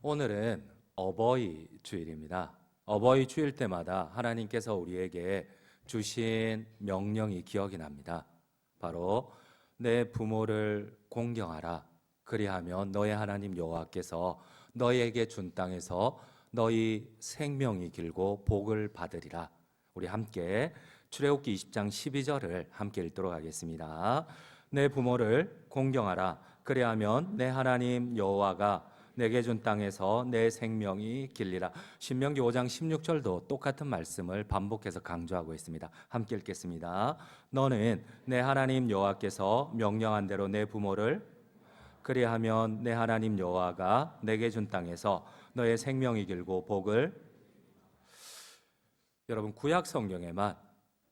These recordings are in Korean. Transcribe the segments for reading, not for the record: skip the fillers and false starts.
오늘은 어버이 주일입니다. 어버이 주일 때마다 하나님께서 우리에게 주신 명령이 기억이 납니다. 바로 내 부모를 공경하라. 그리하면 너의 하나님 여호와께서 너희에게 준 땅에서 너희 생명이 길고 복을 받으리라. 우리 함께 출애굽기 20장 12절을 함께 읽도록 하겠습니다. 내 부모를 공경하라. 그리하면 내 하나님 여호와가 내게 준 땅에서 내 생명이 길리라. 신명기 5장 16절도 똑같은 말씀을 반복해서 강조하고 있습니다. 함께 읽겠습니다. 너는 내 하나님 여호와께서 명령한 대로 내 부모를 그리하면 내 하나님 여호와가 내게 준 땅에서 너의 생명이 길고 복을. 여러분, 구약 성경에만,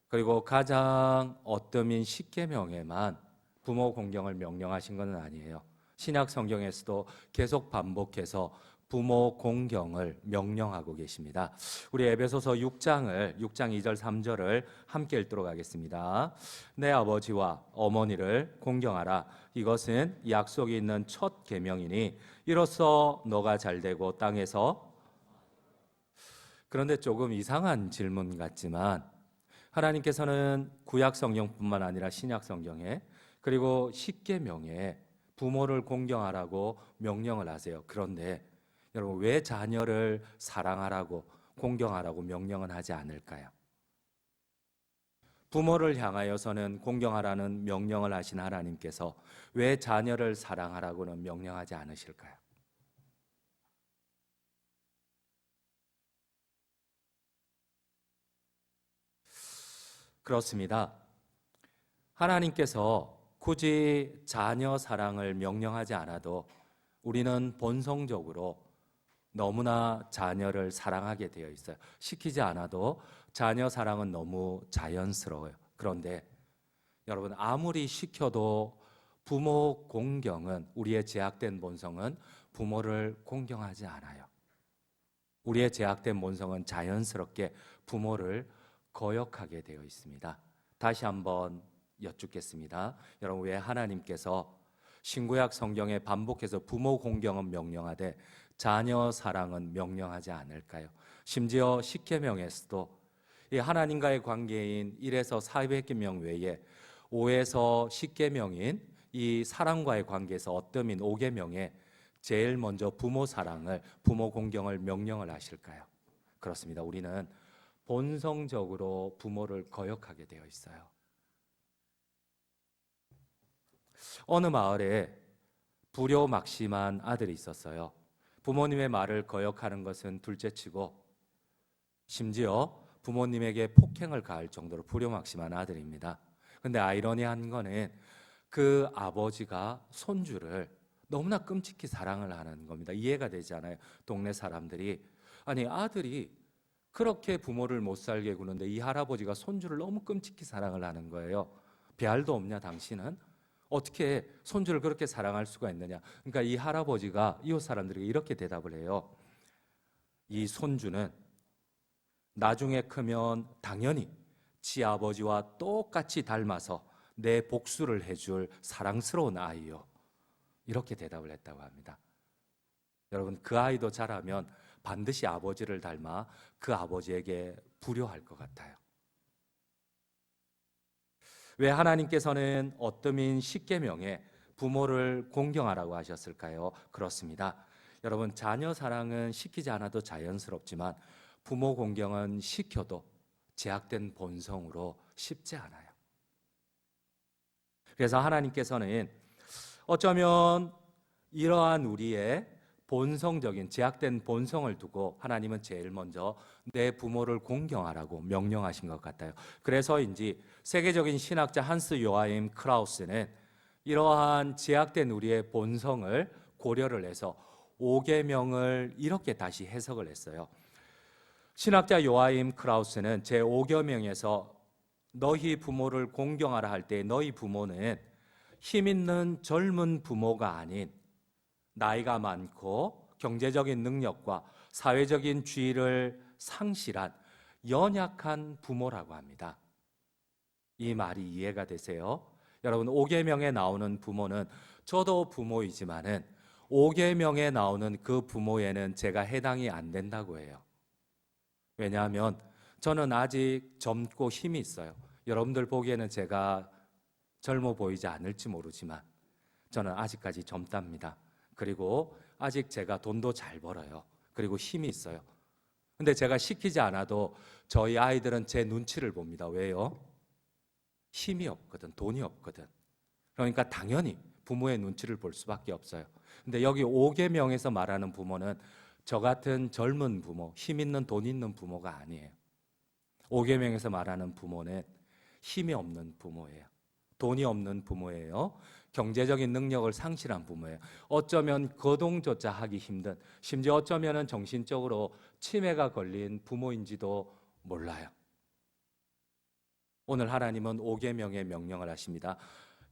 그리고 가장 어뜸인 십계명에만 부모 공경을 명령하신 것은 아니에요. 신약 성경에서도 계속 반복해서 부모 공경을 명령하고 계십니다. 우리 에베소서 6장 2절 3절을 함께 읽도록 하겠습니다. 내 아버지와 어머니를 공경하라. 이것은 약속이 있는 첫 계명이니 이로써 너가 잘되고 땅에서. 그런데 조금 이상한 질문 같지만 하나님께서는 구약 성경뿐만 아니라 신약 성경에, 그리고 십계명에 부모를 공경하라고 명령을 하세요. 그런데 여러분, 왜 자녀를 사랑하라고 공경하라고 명령은 하지 않을까요? 부모를 향하여서는 공경하라는 명령을 하신 하나님께서 왜 자녀를 사랑하라고는 명령하지 않으실까요? 그렇습니다. 하나님께서 굳이 자녀 사랑을 명령하지 않아도 우리는 본성적으로 너무나 자녀를 사랑하게 되어 있어요. 시키지 않아도 자녀 사랑은 너무 자연스러워요. 그런데 여러분, 아무리 시켜도 부모 공경은, 우리의 제약된 본성은 부모를 공경하지 않아요. 우리의 제약된 본성은 자연스럽게 부모를 거역하게 되어 있습니다. 다시 한번 여쭙겠습니다. 여러분, 왜 하나님께서 신구약 성경에 반복해서 부모 공경은 명령하되 자녀 사랑은 명령하지 않을까요? 심지어 십계명에서도 이 하나님과의 관계인 1에서 400계명 외에 5에서 10계명인 이 사랑과의 관계에서 어뜸인 5계명에 제일 먼저 부모 사랑을, 부모 공경을 명령을 하실까요? 그렇습니다. 우리는 본성적으로 부모를 거역하게 되어 있어요. 어느 마을에 불효막심한 아들이 있었어요. 부모님의 말을 거역하는 것은 둘째치고 심지어 부모님에게 폭행을 가할 정도로 불효막심한 아들입니다. 근데 아이러니한 거는 그 아버지가 손주를 너무나 끔찍히 사랑을 하는 겁니다. 이해가 되지 않아요. 동네 사람들이, 아니, 아들이 그렇게 부모를 못 살게 구는데 이 할아버지가 손주를 너무 끔찍히 사랑을 하는 거예요. 배알도 없냐 당신은? 어떻게 손주를 그렇게 사랑할 수가 있느냐? 그러니까 이 할아버지가 이웃 사람들에게 이렇게 대답을 해요. 이 손주는 나중에 크면 당연히 지 아버지와 똑같이 닮아서 내 복수를 해줄 사랑스러운 아이요. 이렇게 대답을 했다고 합니다. 여러분, 그 아이도 자라면 반드시 아버지를 닮아 그 아버지에게 불효할 것 같아요. 왜 하나님께서는 어뜸인 십계명에 부모를 공경하라고 하셨을까요? 그렇습니다. 여러분, 자녀 사랑은 시키지 않아도 자연스럽지만 부모 공경은 시켜도 제약된 본성으로 쉽지 않아요. 그래서 하나님께서는 어쩌면 이러한 우리의 본성적인 제약된 본성을 두고 하나님은 제일 먼저 내 부모를 공경하라고 명령하신 것 같아요. 그래서인지 세계적인 신학자 한스 요하임 크라우스는 이러한 제약된 우리의 본성을 고려를 해서 5계명을 이렇게 다시 해석을 했어요. 신학자 요하임 크라우스는 제5계명에서 너희 부모를 공경하라 할 때 너희 부모는 힘 있는 젊은 부모가 아닌 나이가 많고 경제적인 능력과 사회적인 지위를 상실한 연약한 부모라고 합니다. 이 말이 이해가 되세요? 여러분, 5계명에 나오는 부모는 저도 부모이지만은 5계명에 나오는 그 부모에는 제가 해당이 안 된다고 해요. 왜냐하면 저는 아직 젊고 힘이 있어요. 여러분들 보기에는 제가 젊어 보이지 않을지 모르지만 저는 아직까지 젊답니다. 그리고 아직 제가 돈도 잘 벌어요. 그리고 힘이 있어요. 근데 제가 시키지 않아도 저희 아이들은 제 눈치를 봅니다. 왜요? 힘이 없거든, 돈이 없거든. 그러니까 당연히 부모의 눈치를 볼 수밖에 없어요. 근데 여기 5계명에서 말하는 부모는 저 같은 젊은 부모, 힘 있는 돈 있는 부모가 아니에요. 5계명에서 말하는 부모는 힘이 없는 부모예요. 돈이 없는 부모예요. 경제적인 능력을 상실한 부모예요. 어쩌면 거동조차 하기 힘든, 심지어 어쩌면 정신적으로 치매가 걸린 부모인지도 몰라요. 오늘 하나님은 5계명의 명령을 하십니다.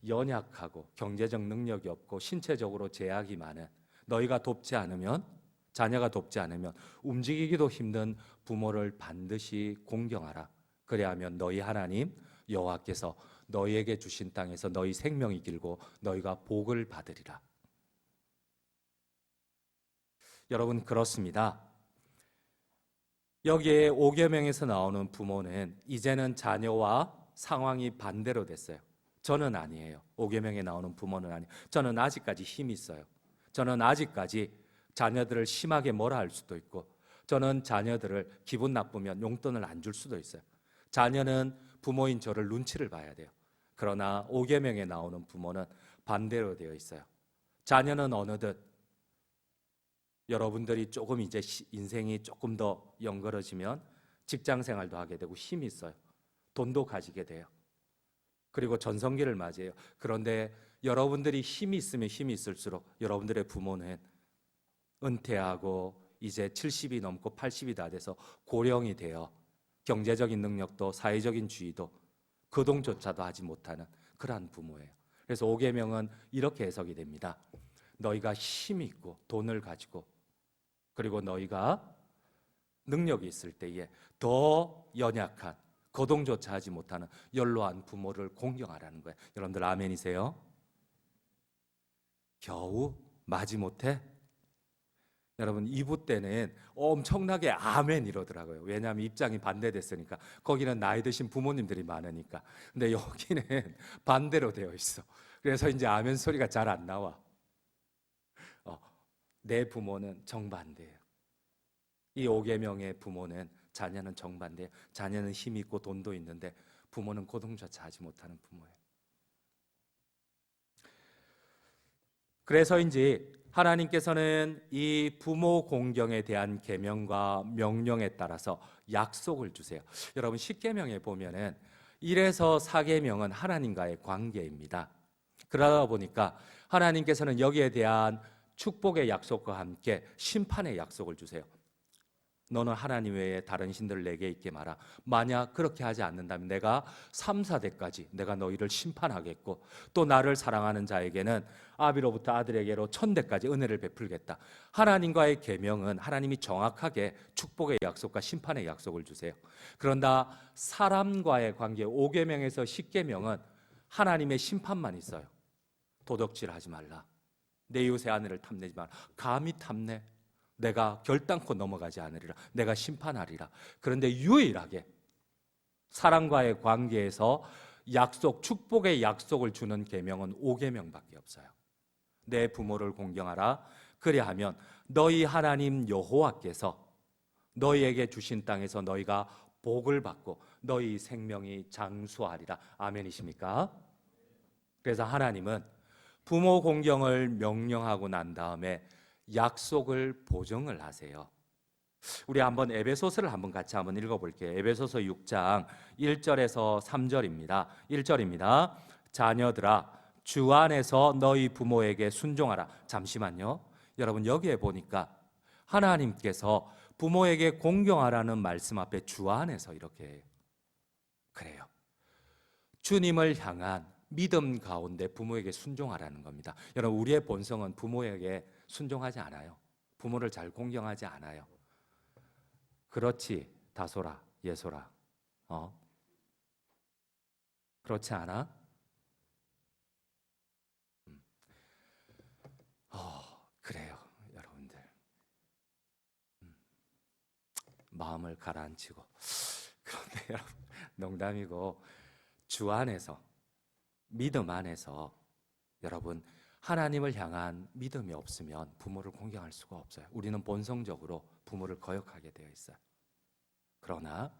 연약하고 경제적 능력이 없고 신체적으로 제약이 많은, 너희가 돕지 않으면, 자녀가 돕지 않으면 움직이기도 힘든 부모를 반드시 공경하라. 그래야면 너희 하나님 여호와께서 너희에게 주신 땅에서 너희 생명이 길고 너희가 복을 받으리라. 여러분, 그렇습니다. 여기에 5계명에서 나오는 부모는 이제는 자녀와 상황이 반대로 됐어요. 저는 아니에요. 5계명에 나오는 부모는 아니에요. 저는 아직까지 힘이 있어요. 저는 아직까지 자녀들을 심하게 뭐라 할 수도 있고, 저는 자녀들을 기분 나쁘면 용돈을 안 줄 수도 있어요. 자녀는 부모인 저를 눈치를 봐야 돼요. 그러나 5계명에 나오는 부모는 반대로 되어 있어요. 자녀는 어느덧 여러분들이 조금 이제 인생이 조금 더 영걸어지면 직장 생활도 하게 되고 힘이 있어요. 돈도 가지게 돼요. 그리고 전성기를 맞이해요. 그런데 여러분들이 힘이 있으면 힘이 있을수록 여러분들의 부모는 은퇴하고 이제 70이 넘고 80이 다 돼서 고령이 되어 경제적인 능력도 사회적인 지위도 거동조차도 하지 못하는 그러한 부모예요. 그래서 5계명은 이렇게 해석이 됩니다. 너희가 힘이 있고 돈을 가지고 그리고 너희가 능력이 있을 때에 더 연약한 거동조차 하지 못하는 연로한 부모를 공경하라는 거예요. 여러분들 아멘이세요? 겨우 마지못해? 여러분 2부 때는 엄청나게 아멘 이러더라고요. 왜냐하면 입장이 반대됐으니까. 거기는 나이 드신 부모님들이 많으니까. 근데 여기는 반대로 되어 있어. 그래서 이제 아멘 소리가 잘 안 나와. 내 부모는 정반대예요. 이 5계명의 부모는 자녀는 정반대예요. 자녀는 힘이 있고 돈도 있는데 부모는 고동조차 하지 못하는 부모예요. 그래서인지 하나님께서는 이 부모 공경에 대한 계명과 명령에 따라서 약속을 주세요. 여러분 10계명에 보면은 1에서 4계명은 하나님과의 관계입니다. 그러다 보니까 하나님께서는 여기에 대한 축복의 약속과 함께 심판의 약속을 주세요. 너는 하나님 외에 다른 신들을 내게 있게 마라. 만약 그렇게 하지 않는다면 내가 3, 4대까지 내가 너희를 심판하겠고 또 나를 사랑하는 자에게는 아비로부터 아들에게로 1000대까지 은혜를 베풀겠다. 하나님과의 계명은 하나님이 정확하게 축복의 약속과 심판의 약속을 주세요. 그런다 사람과의 관계 5계명에서 10계명은 하나님의 심판만 있어요. 도덕질하지 말라. 내 이웃의 아내를 탐내지 마라. 감히 탐내? 내가 결단코 넘어가지 않으리라. 내가 심판하리라. 그런데 유일하게 사람과의 관계에서 약속, 축복의 약속을 주는 계명은 5계명밖에 없어요. 내 부모를 공경하라. 그리하면 너희 하나님 여호와께서 너희에게 주신 땅에서 너희가 복을 받고 너희 생명이 장수하리라. 아멘이십니까? 그래서 하나님은 부모 공경을 명령하고 난 다음에 약속을 보증을 하세요. 우리 한번 에베소서를 한번 같이 한번 읽어볼게요. 에베소서 6장 1절에서 3절입니다. 1절입니다. 자녀들아 주 안에서 너희 부모에게 순종하라. 잠시만요. 여러분 여기에 보니까 하나님께서 부모에게 공경하라는 말씀 앞에 주 안에서 이렇게 해요. 그래요. 주님을 향한 믿음 가운데 부모에게 순종하라는 겁니다. 여러분 우리의 본성은 부모에게 순종하지 않아요. 부모를 잘 공경하지 않아요. 그렇지 다소라 예소라 그렇지 않아? 그래요, 여러분들. 마음을 가라앉히고. 그런데 여러분, 농담이고 주 안에서, 믿음 안에서 여러분, 하나님을 향한 믿음이 없으면 부모를 공경할 수가 없어요. 우리는 본성적으로 부모를 거역하게 되어 있어요. 그러나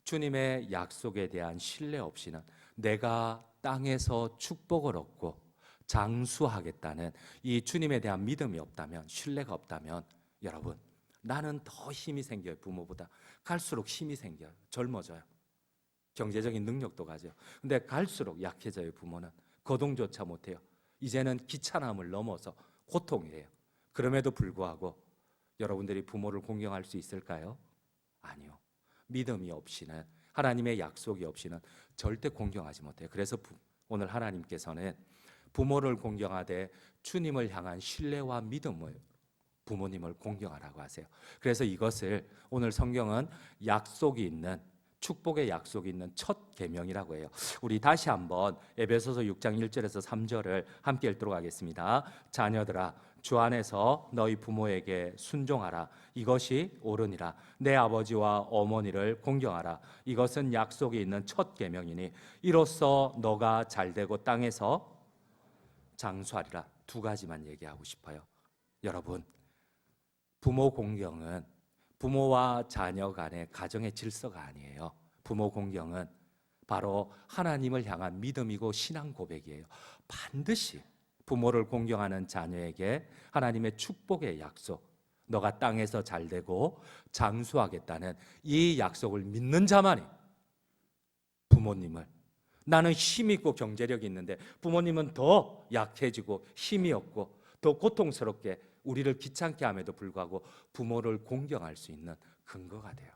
주님의 약속에 대한 신뢰 없이는, 내가 땅에서 축복을 얻고 장수하겠다는 이 주님에 대한 믿음이 없다면, 신뢰가 없다면, 여러분, 나는 더 힘이 생겨요. 부모보다 갈수록 힘이 생겨요. 젊어져요. 경제적인 능력도 가져요. 근데 갈수록 약해져요. 부모는 거동조차 못해요. 이제는 귀찮음을 넘어서 고통이에요. 그럼에도 불구하고 여러분들이 부모를 공경할 수 있을까요? 아니요. 믿음이 없이는, 하나님의 약속이 없이는 절대 공경하지 못해요. 그래서 오늘 하나님께서는 부모를 공경하되 주님을 향한 신뢰와 믿음을, 부모님을 공경하라고 하세요. 그래서 이것을 오늘 성경은 약속이 있는, 축복의 약속이 있는 첫 계명이라고 해요. 우리 다시 한번 에베소서 6장 1절에서 3절을 함께 읽도록 하겠습니다. 자녀들아, 주 안에서 너희 부모에게 순종하라. 이것이 옳으니라. 내 아버지와 어머니를 공경하라. 이것은 약속이 있는 첫 계명이니 이로써 너가 잘되고 땅에서 장수하리라. 두 가지만 얘기하고 싶어요. 여러분, 부모 공경은 부모와 자녀 간의 가정의 질서가 아니에요. 부모 공경은 바로 하나님을 향한 믿음이고 신앙 고백이에요. 반드시 부모를 공경하는 자녀에게 하나님의 축복의 약속, 너가 땅에서 잘되고 장수하겠다는 이 약속을 믿는 자만이 부모님을, 나는 힘 있고 경제력이 있는데 부모님은 더 약해지고 힘이 없고 더 고통스럽게 우리를 귀찮게 함에도 불구하고 부모를 공경할 수 있는 근거가 돼요.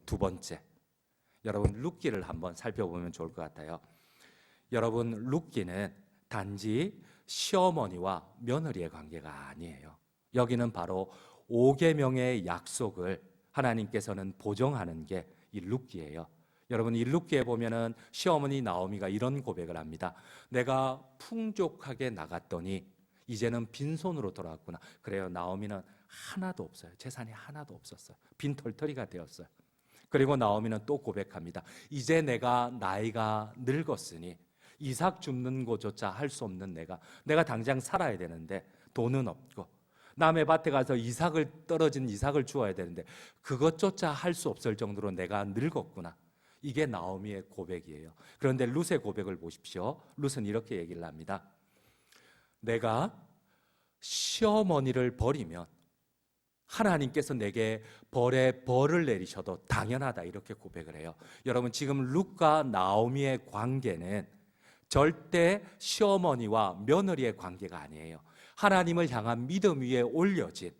두 번째, 여러분 룻기를 한번 살펴보면 좋을 것 같아요. 여러분, 룻기는 단지 시어머니와 며느리의 관계가 아니에요. 여기는 바로 5계명의 약속을 하나님께서는 보정하는 게 이 룻기예요. 여러분, 이 룻기에 보면은 시어머니 나오미가 이런 고백을 합니다. 내가 풍족하게 나갔더니 이제는 빈손으로 돌아왔구나. 그래요, 나오미는 하나도 없어요. 재산이 하나도 없었어요. 빈털터리가 되었어요. 그리고 나오미는 또 고백합니다. 이제 내가 나이가 늙었으니 이삭 줍는 것조차 할 수 없는 내가 당장 살아야 되는데 돈은 없고, 남의 밭에 가서 떨어진 이삭을 주어야 되는데 그것조차 할 수 없을 정도로 내가 늙었구나. 이게 나오미의 고백이에요. 그런데 룻의 고백을 보십시오. 룻은 이렇게 얘기를 합니다. 내가 시어머니를 버리면 하나님께서 내게 벌을 내리셔도 당연하다, 이렇게 고백을 해요. 여러분, 지금 룻과 나오미의 관계는 절대 시어머니와 며느리의 관계가 아니에요. 하나님을 향한 믿음 위에 올려진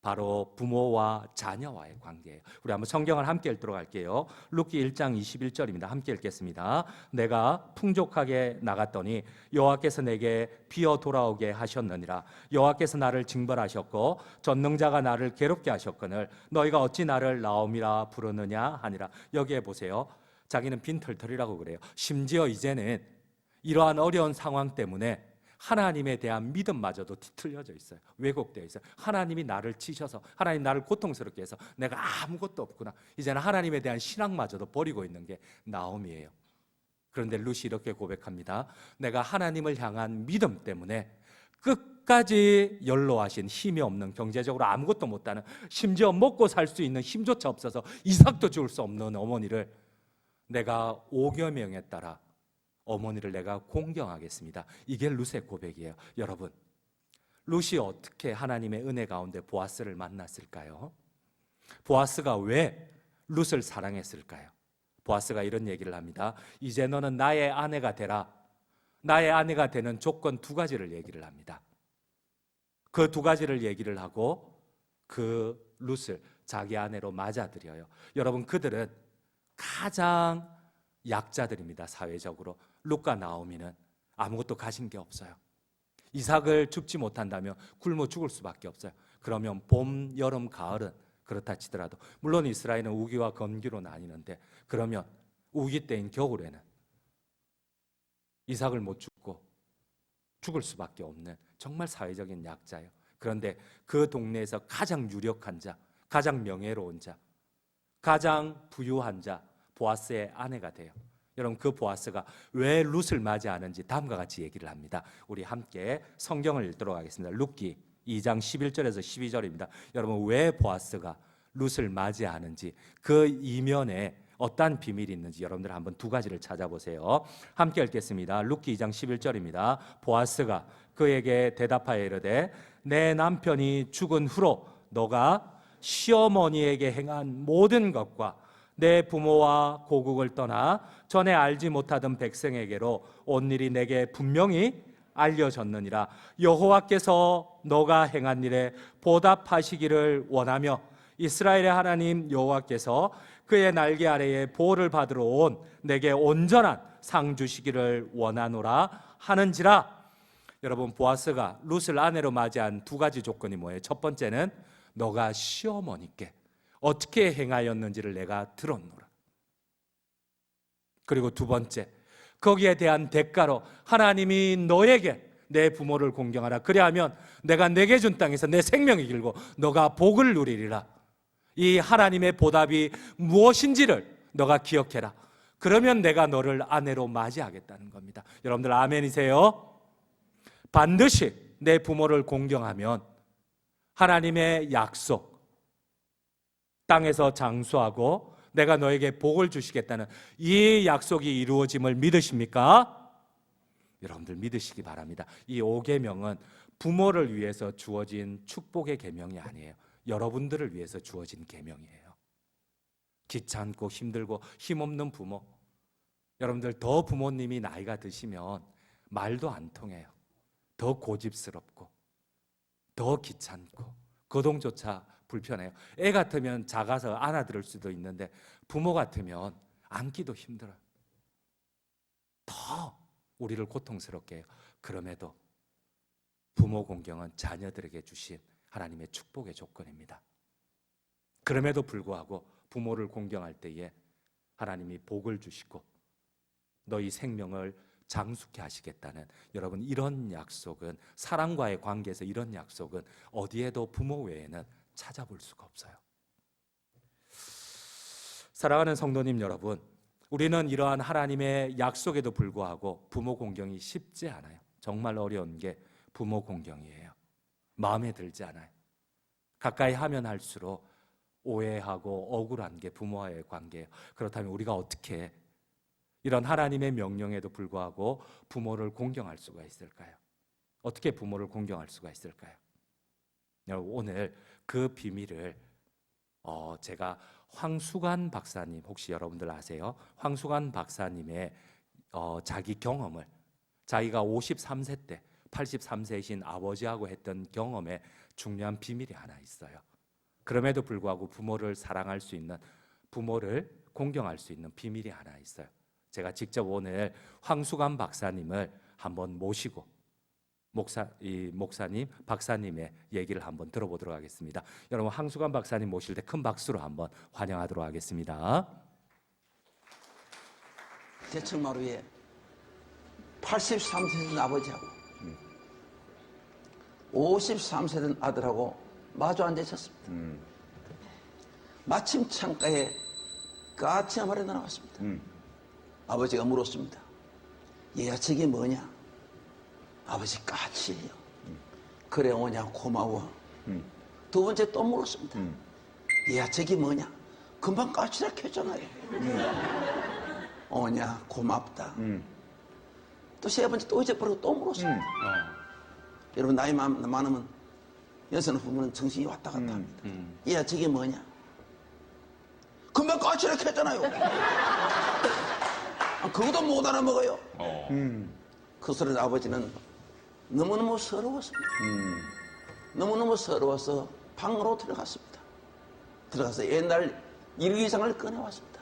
바로 부모와 자녀와의 관계예요. 우리 한번 성경을 함께 읽도록 할게요. 룻기 1장 21절입니다. 함께 읽겠습니다. 내가 풍족하게 나갔더니 여호와께서 내게 비어 돌아오게 하셨느니라. 여호와께서 나를 징벌하셨고 전능자가 나를 괴롭게 하셨거늘 너희가 어찌 나를 나옴이라 부르느냐 하니라. 여기에 보세요. 자기는 빈털털이라고 그래요. 심지어 이제는 이러한 어려운 상황 때문에 하나님에 대한 믿음마저도 뒤틀려져 있어요. 왜곡되어 있어요. 하나님이 나를 치셔서, 하나님 나를 고통스럽게 해서 내가 아무것도 없구나. 이제는 하나님에 대한 신앙마저도 버리고 있는 게 나오미예요. 그런데 룻이 이렇게 고백합니다. 내가 하나님을 향한 믿음 때문에 끝까지 연로하신, 힘이 없는, 경제적으로 아무것도 못하는, 심지어 먹고 살 수 있는 힘조차 없어서 이삭도 줄 수 없는 어머니를 내가 5계명에 따라 어머니를 내가 공경하겠습니다. 이게 룻의 고백이에요. 여러분, 룻이 어떻게 하나님의 은혜 가운데 보아스를 만났을까요? 보아스가 왜 룻을 사랑했을까요? 보아스가 이런 얘기를 합니다. 이제 너는 나의 아내가 되라. 나의 아내가 되는 조건 두 가지를 얘기를 합니다. 그 두 가지를 얘기를 하고 그 룻을 자기 아내로 맞아들여요. 여러분, 그들은 가장 약자들입니다. 사회적으로. 룻과 나오미는 아무것도 가진 게 없어요. 이삭을 줍지 못한다면 굶어 죽을 수밖에 없어요. 그러면 봄, 여름, 가을은 그렇다 치더라도, 물론 이스라엘은 우기와 건기로 나뉘는데, 그러면 우기 때인 겨울에는 이삭을 못 줍고 죽을 수밖에 없는 정말 사회적인 약자예요. 그런데 그 동네에서 가장 유력한 자, 가장 명예로운 자, 가장 부유한 자, 보아스의 아내가 돼요. 여러분, 그 보아스가 왜 룻을 맞이하는지 다음과 같이 얘기를 합니다. 우리 함께 성경을 읽도록 하겠습니다. 룻기 2장 11절에서 12절입니다. 여러분, 왜 보아스가 룻을 맞이하는지, 그 이면에 어떠한 비밀이 있는지 여러분들 한번 두 가지를 찾아보세요. 함께 읽겠습니다. 룻기 2장 11절입니다. 보아스가 그에게 대답하여 이르되 내 남편이 죽은 후로 너가 시어머니에게 행한 모든 것과 내 부모와 고국을 떠나 전에 알지 못하던 백성에게로 온 일이 내게 분명히 알려졌느니라. 여호와께서 너가 행한 일에 보답하시기를 원하며 이스라엘의 하나님 여호와께서 그의 날개 아래에 보호를 받으러 온 내게 온전한 상 주시기를 원하노라 하는지라. 여러분, 보아스가 룻을 아내로 맞이한 두 가지 조건이 뭐예요? 첫 번째는 너가 시어머니께 어떻게 행하였는지를 내가 들었노라. 그리고 두 번째, 거기에 대한 대가로 하나님이 너에게 내 부모를 공경하라. 그리하면 내가 내게 준 땅에서 내 생명이 길고 너가 복을 누리리라. 이 하나님의 보답이 무엇인지를 너가 기억해라. 그러면 내가 너를 아내로 맞이하겠다는 겁니다. 여러분들 아멘이세요? 반드시 내 부모를 공경하면 하나님의 약속, 땅에서 장수하고 내가 너에게 복을 주시겠다는 이 약속이 이루어짐을 믿으십니까? 여러분들 믿으시기 바랍니다. 이 5계명은 부모를 위해서 주어진 축복의 계명이 아니에요. 여러분들을 위해서 주어진 계명이에요. 귀찮고 힘들고 힘없는 부모, 여러분들 더 부모님이 나이가 드시면 말도 안 통해요. 더 고집스럽고 더 귀찮고 거동조차 불편해요. 애 같으면 작아서 안아들을 수도 있는데 부모 같으면 안기도 힘들어요. 더 우리를 고통스럽게 해요. 그럼에도 부모 공경은 자녀들에게 주신 하나님의 축복의 조건입니다. 그럼에도 불구하고 부모를 공경할 때에 하나님이 복을 주시고 너희 생명을 장수케 하시겠다는, 여러분, 이런 약속은, 사랑과의 관계에서 이런 약속은 어디에도 부모 외에는 찾아볼 수가 없어요. 사랑하는 성도님 여러분, 우리는 이러한 하나님의 약속에도 불구하고 부모 공경이 쉽지 않아요. 정말 어려운 게 부모 공경이에요. 마음에 들지 않아요. 가까이 하면 할수록 오해하고 억울한 게 부모와의 관계예요. 그렇다면 우리가 어떻게 이런 하나님의 명령에도 불구하고 부모를 공경할 수가 있을까요? 어떻게 부모를 공경할 수가 있을까요? 여러분, 오늘 그 비밀을 제가 황수관 박사님, 혹시 여러분들 아세요? 황수관 박사님의 자기 경험을, 자기가 53세 때 83세이신 아버지하고 했던 경험에 중요한 비밀이 하나 있어요. 그럼에도 불구하고 부모를 사랑할 수 있는, 부모를 공경할 수 있는 비밀이 하나 있어요. 제가 직접 오늘 황수관 박사님을 한번 모시고 목사님, 박사님의 얘기를 한번 들어보도록 하겠습니다. 여러분, 황수관 박사님 모실 때 큰 박수로 한번 환영하도록 하겠습니다. 대청마루에 83세 된 아버지하고 53세 된 아들하고 마주 앉아 있었습니다. 마침 창가에 까치 한 마리 나왔습니다. 아버지가 물었습니다. 얘야, 저게 뭐냐? 아버지, 까치예요. 그래 오냐? 고마워. 두 번째 또 물었습니다. 얘야, 저게 뭐냐? 금방 까치라 했잖아요. 오냐? 고맙다. 또 세 번째 또 잊어버리고 또 물었습니다. 여러분, 나이 많으면 여성 부부는 정신이 왔다 갔다 합니다. 얘야, 저게 뭐냐? 금방 까치라 했잖아요. 그것도 못 알아먹어요. 그 소리를 아버지는 너무너무 서러웠습니다. 너무너무 서러워서 방으로 들어갔습니다. 들어가서 옛날 일기장을 꺼내왔습니다.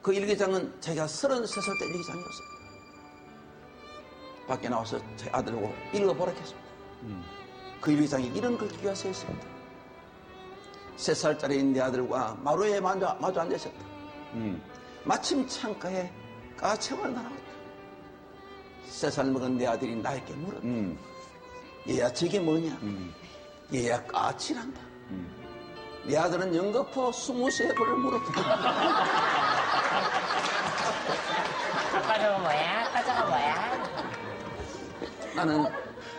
그 일기장은 제가 33살 때 일기장이었습니다. 밖에 나와서 제 아들하고 읽어보라 했습니다. 그 일기장에 이런 글귀가 써 있습니다. 3살짜리 내 아들과 마루에 마주 앉아 있었다. 마침 창가에 까치가 날아왔다. 3살 먹은 내 아들이 나에게 물었다. 얘야 저게 뭐냐? 얘야 까치란다. 내 아들은 연거푸 23번을 물었다. 아빠 저거 뭐야? 아빠 저거 뭐야? 나는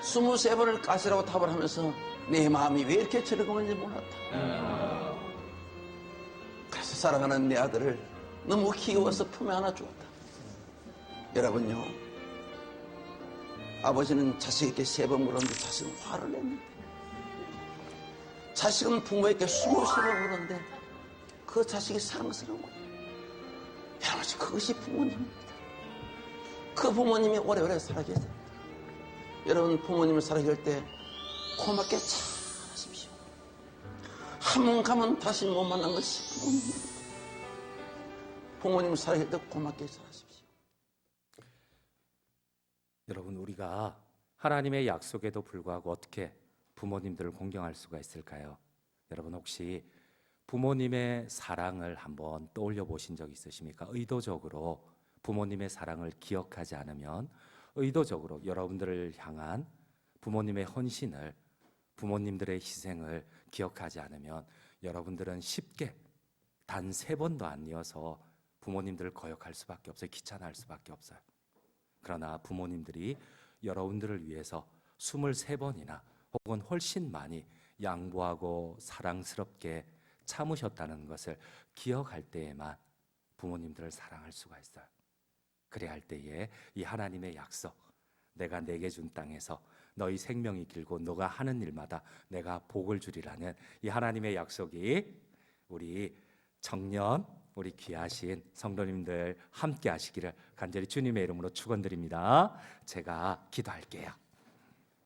23번을 까치라고 답을 하면서 내 마음이 왜 이렇게 즐거운지 몰랐다. 그래서 사랑하는 내 아들을 너무 귀여워서 품에 안아 주었다. 여러분요, 아버지는 자식에게 3번 물었는데 자식은 화를 냈는데, 자식은 부모에게 23번 물었는데 그 자식이 사랑스러운 거예요. 여러분, 그것이 부모님입니다. 그 부모님이 오래오래 살아계세요. 여러분, 부모님을 살아계실 때 고맙게 잘하십시오. 한 번 가면 다시 못 만난 것이 부모님입니다. 부모님을 살아계실 때 고맙게 잘하십시오. 여러분, 우리가 하나님의 약속에도 불구하고 어떻게 부모님들을 공경할 수가 있을까요? 여러분, 혹시 부모님의 사랑을 한번 떠올려 보신 적 있으십니까? 의도적으로 부모님의 사랑을 기억하지 않으면, 의도적으로 여러분들을 향한 부모님의 헌신을, 부모님들의 희생을 기억하지 않으면 여러분들은 쉽게 단 3번도 안 이어서 부모님들을 거역할 수밖에 없어요. 귀찮아할 수밖에 없어요. 그러나 부모님들이 여러분들을 위해서 23번이나 혹은 훨씬 많이 양보하고 사랑스럽게 참으셨다는 것을 기억할 때에만 부모님들을 사랑할 수가 있어요. 그래야 할 때에 이 하나님의 약속, 내가 내게 준 땅에서 너희 생명이 길고 너가 하는 일마다 내가 복을 주리라는 이 하나님의 약속이 우리 청년, 우리 귀하신 성도님들 함께 하시기를 간절히 주님의 이름으로 축원드립니다. 제가 기도할게요.